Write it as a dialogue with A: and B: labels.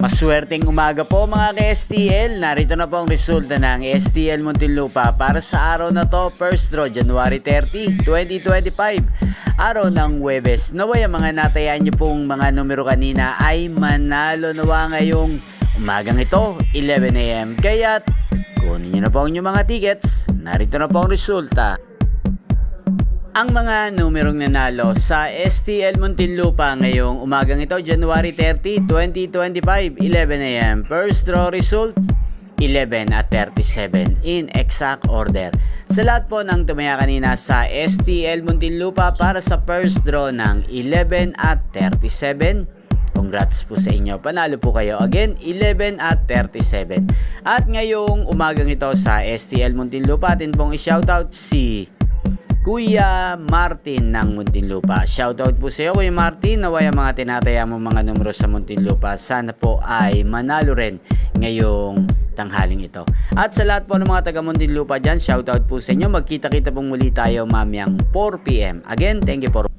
A: Maswerteng umaga po mga ka-STL. Narito na po ang resulta ng STL Muntinlupa para sa araw na to, first draw January 30, 2025. Araw ng Huwebes. Naway ang mga natayaan niyo pong mga numero kanina ay manalo nawa ngayong umagang ito, 11 AM. Kaya kunin niyo na po ang inyong mga tickets. Narito na po ang resulta. Ang mga numerong nanalo sa STL Muntinlupa ngayong umagang ito, January 30, 2025, 11 AM. First draw result, 11 at 37 in exact order. Sa lahat po ng tumaya kanina sa STL Muntinlupa para sa first draw ng 11 at 37, congrats po sa inyo. Panalo po kayo. Again, 11 at 37. At ngayong umagang ito sa STL Muntinlupa, atin pong i-shoutout si Kuya Martin ng Muntinlupa. Shoutout po sa iyo, Kuya Martin. Naway ang mga tinataya mo mga numero sa Muntinlupa, sana po ay manalo rin ngayong tanghaling ito. At sa lahat po ng mga taga Muntinlupa dyan, shoutout po sa inyo. Magkita-kita pong muli tayo mamayang 4 PM. Again, thank you for